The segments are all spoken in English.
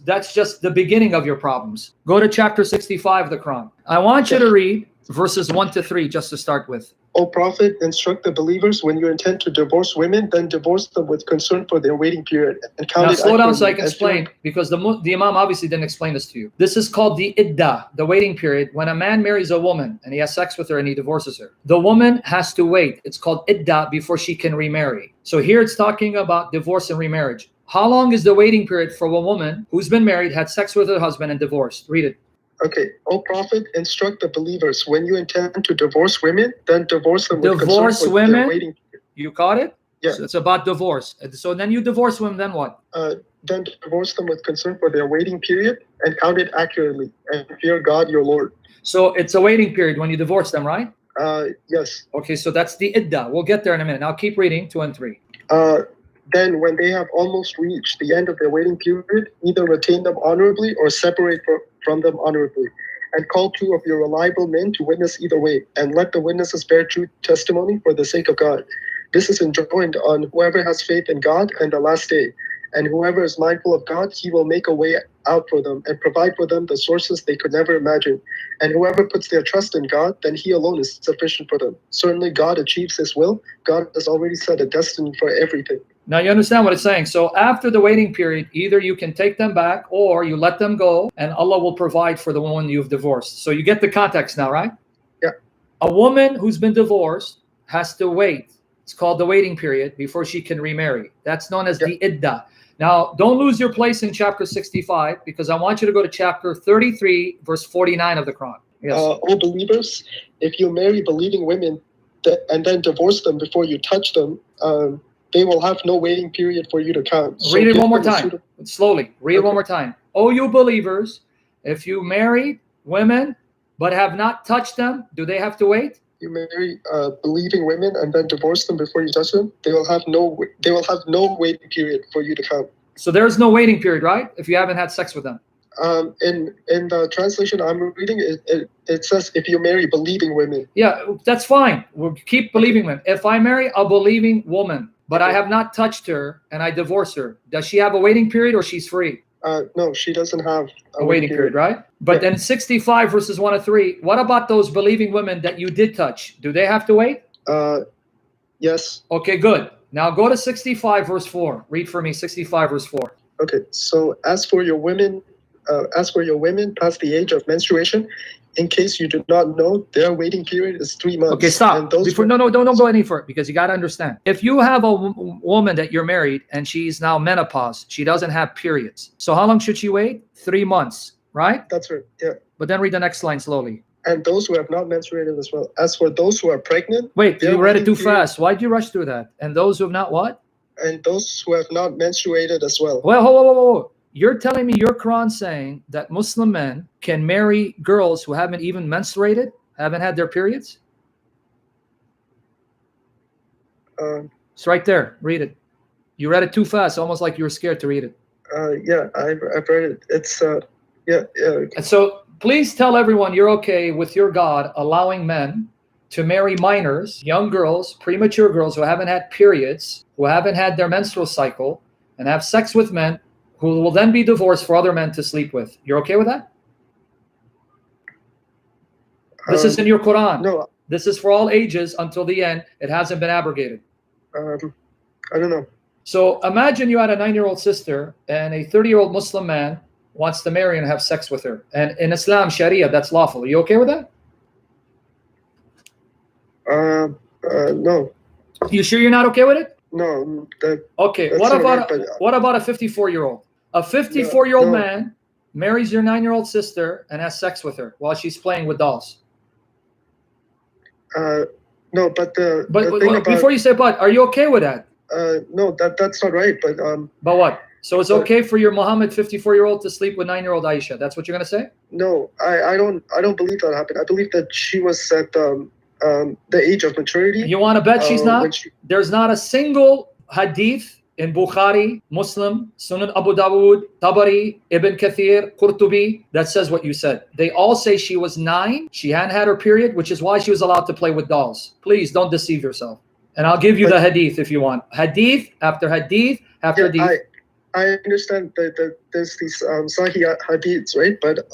That's just the beginning of your problems. Go to chapter 65 of the Quran. I want you to read verses 1 to 3 just to start with. O Prophet, instruct the believers when you intend to divorce women, then divorce them with concern for their waiting period. And count Now it slow down so I can as explain, because the Imam obviously didn't explain this to you. This is called the iddah, the waiting period. When a man marries a woman and he has sex with her and he divorces her, the woman has to wait. It's called iddah before she can remarry. So here it's talking about divorce and remarriage. How long is the waiting period for a woman who's been married, had sex with her husband, and divorced? Read it. Okay. O Prophet, instruct the believers when you intend to divorce women, then divorce them with Divorce concern for women? their waiting period. You caught it? Yeah. So it's about divorce. So then you divorce women, then what? Then divorce them with concern for their waiting period and count it accurately and fear God your Lord. So it's a waiting period when you divorce them, right? Yes. Okay, so that's the iddah. We'll get there in a minute. Now keep reading 2 and 3. Then when they have almost reached the end of their waiting period, either retain them honorably or separate from them honorably, and call 2 of your reliable men to witness either way, and let the witnesses bear true testimony for the sake of God. This is enjoined on whoever has faith in God and the last day, and whoever is mindful of God, he will make a way out for them and provide for them the sources they could never imagine. And whoever puts their trust in God, then he alone is sufficient for them. Certainly God achieves his will. God has already set a destiny for everything. Now you understand what it's saying. So after the waiting period, either you can take them back or you let them go, and Allah will provide for the one you've divorced. So you get the context now, right? Yeah. A woman who's been divorced has to wait. It's called the waiting period before she can remarry. That's known as the iddah. Now, don't lose your place in chapter 65, because I want you to go to chapter 33, verse 49 of the Quran. Yes. O believers, if you marry believing women and then divorce them before you touch them, they will have no waiting period for you to count. So read it one more time. Slowly. Read it one more time. O you believers, if you marry women but have not touched them, do they have to wait? You marry believing women and then divorce them before you touch them, they will have no waiting period for you to count. So there's no waiting period, right? If you haven't had sex with them. In the translation I'm reading, it says if you marry believing women. Yeah, that's fine. We'll keep believing women. If I marry a believing woman, but I have not touched her and I divorce her, does she have a waiting period or she's free? No, she doesn't have a waiting period, right? But then 65 verses 1 to 3, what about those believing women that you did touch? Do they have to wait? Yes. Okay, good. Now go to 65 verse 4. Read for me 65 verse 4. Okay, so as for your women past the age of menstruation, in case you do not know, their waiting period is 3 months. Okay, stop. Don't go any further, because you got to understand. If you have a woman that you're married and she's now menopause, she doesn't have periods. So how long should she wait? 3 months, right? That's right, yeah. But then read the next line slowly. And those who have not menstruated as well. As for those who are pregnant... Wait, you read it too fast. Why'd you rush through that? And those who have not what? And those who have not menstruated as well. Well, whoa. You're telling me your Quran saying that Muslim men can marry girls who haven't even menstruated, haven't had their periods? It's right there. Read it. You read it too fast, almost like you were scared to read it. Yeah, I've read it. It's yeah. And so please tell everyone you're okay with your God allowing men to marry minors, young girls, premature girls who haven't had periods, who haven't had their menstrual cycle, and have sex with men who will then be divorced for other men to sleep with. You're okay with that? This is in your Quran. No. This is for all ages until the end. It hasn't been abrogated. I don't know. So imagine you had a 9-year-old sister and a 30-year-old Muslim man wants to marry and have sex with her. And in Islam, Sharia, that's lawful. Are you okay with that? No. You sure you're not okay with it? No. Okay. What about a 54-year-old? A 54-year-old man marries your 9-year-old sister and has sex with her while she's playing with dolls. No, but the thing about, before you say but, are you okay with that? No, that's not right. But what? So it's okay for your Muhammad 54-year-old to sleep with 9-year-old Aisha? That's what you're gonna say? No, I don't believe that happened. I believe that she was at the age of maturity. You want to bet she's not? There's not a single hadith in Bukhari, Muslim, Sunan Abu Dawud, Tabari, Ibn Kathir, Qurtubi that says what you said. They all say she was 9, she hadn't had her period, which is why she was allowed to play with dolls. Please don't deceive yourself. And I'll give you the hadith if you want. Hadith after hadith after hadith. I understand that there's these Sahih hadiths, right? But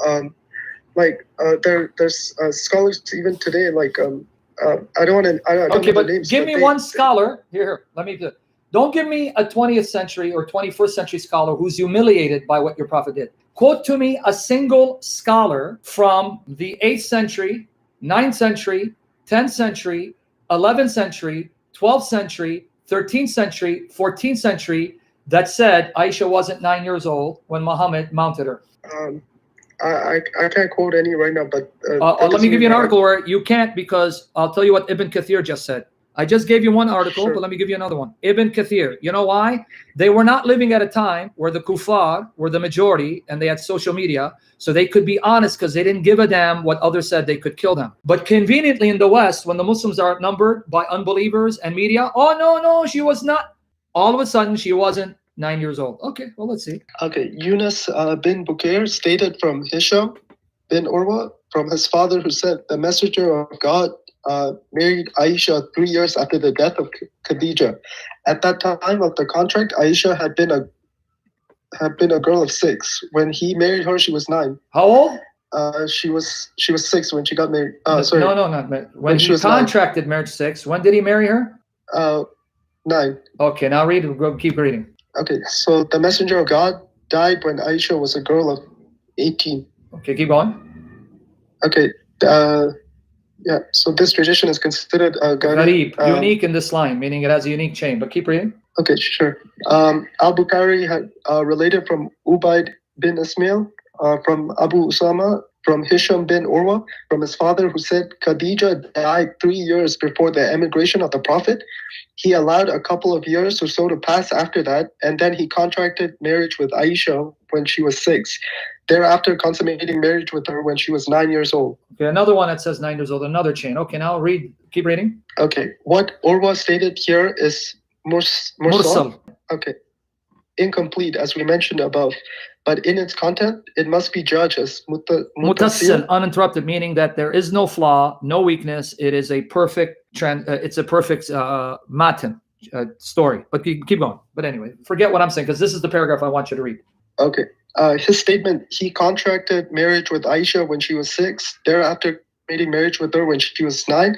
there's scholars even today, I don't Okay, know the but names. give me one scholar here. Let me do. Don't give me a 20th century or 21st century scholar who's humiliated by what your prophet did. Quote to me a single scholar from the 8th century, 9th century, 10th century, 11th century, 12th century, 13th century, 14th century that said Aisha wasn't 9 years old when Muhammad mounted her. I can't quote any right now, but let me give you an article where you can't, because I'll tell you what Ibn Kathir just said. I just gave you one article, Sure. but let me give you another one. Ibn Kathir. You know why? They were not living at a time where the kuffar were the majority and they had social media, so they could be honest because they didn't give a damn what others said. They could kill them. But conveniently in the West, when the Muslims are outnumbered by unbelievers and media, oh, no, she was not. All of a sudden, she wasn't 9 years old. Okay, well, let's see. Okay, Yunus bin Bukair stated from Hisham bin Urwa, from his father, who said, the messenger of God married Aisha 3 years after the death of Khadija. At that time of the contract, Aisha had been a girl of 6. When he married her, she was 9. How old? She was 6 when she got married. Sorry. No, not married. When he contracted 9. Marriage 6. When did he marry her? 9. Okay, now read. Keep reading. Okay, so the messenger of God died when Aisha was a girl of 18. Okay, keep going. Okay, yeah, so this tradition is considered Gharib, unique in this line, meaning it has a unique chain, but keep reading. Okay, sure. Al-Bukhari had related from Ubaid bin Ismail, from Abu Usama, from Hisham bin Urwa, from his father, who said Khadija died 3 years before the emigration of the Prophet. He allowed a couple of years or so to pass after that, and then he contracted marriage with Aisha when she was 6. Thereafter, consummating marriage with her when she was 9 years old. Okay, another one that says 9 years old, another chain. Okay, now read. Keep reading. Okay, what Urwa stated here is mursal. Okay, incomplete, as we mentioned above. But in its content, it must be judged as mutassil, uninterrupted, meaning that there is no flaw, no weakness. It is a perfect matan story. But keep going. But anyway, forget what I'm saying, because this is the paragraph I want you to read. Okay. His statement, he contracted marriage with Aisha when she was 6, thereafter mating marriage with her when she was 9,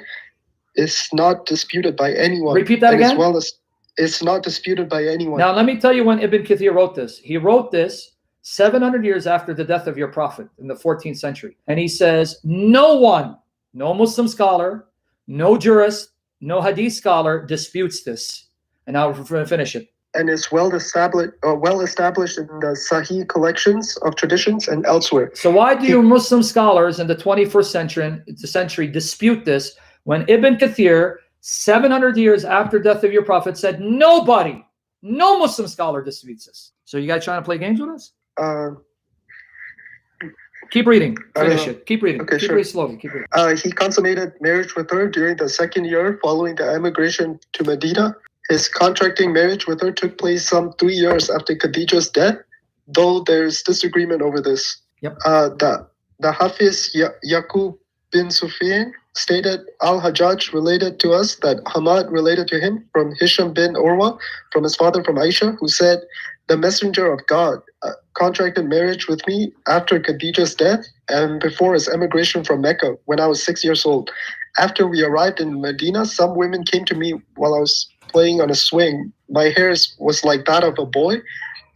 is not disputed by anyone. Repeat that again? As well as it's not disputed by anyone. Now, let me tell you when Ibn Kathir wrote this. He wrote this 700 years after the death of your prophet in the 14th century. And he says, no one, no Muslim scholar, no jurist, no hadith scholar disputes this. And now we'll finish it. And is well established in the Sahih collections of traditions and elsewhere. So why do you Muslim scholars in the 21st century dispute this when Ibn Kathir, 700 years after death of your prophet, said nobody, no Muslim scholar disputes this? So you guys trying to play games with us? Keep reading. Finish it. Keep reading. Okay, keep sure. reading slowly. Keep reading. He consummated marriage with her during the 2nd year following the emigration to Medina. His contracting marriage with her took place some 3 years after Khadija's death, though there's disagreement over this. Yep. The Hafiz Yaqub bin Sufyan stated Al-Hajjaj related to us that Hamad related to him from Hisham bin Urwa, from his father from Aisha, who said, the messenger of God contracted marriage with me after Khadija's death and before his emigration from Mecca when I was 6 years old. After we arrived in Medina, some women came to me while I was playing on a swing. My hair was like that of a boy.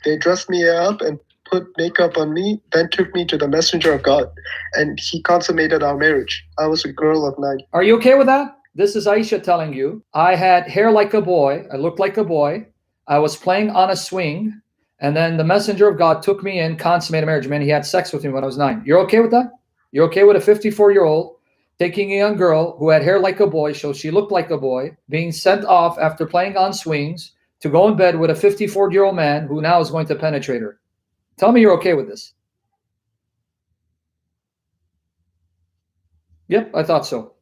They dressed me up and put makeup on me, then took me to the messenger of God, and he consummated our marriage. I was a girl of 9. Are you okay with that? This is Aisha telling you, I had hair like a boy, I looked like a boy, I was playing on a swing, and then the messenger of God took me in, consummated marriage. Man, he had sex with me when I was 9. You're okay with that? You're okay with a 54-year-old taking a young girl who had hair like a boy, so she looked like a boy, being sent off after playing on swings to go in bed with a 54-year-old man who now is going to penetrate her? Tell me you're okay with this. Yep, I thought so.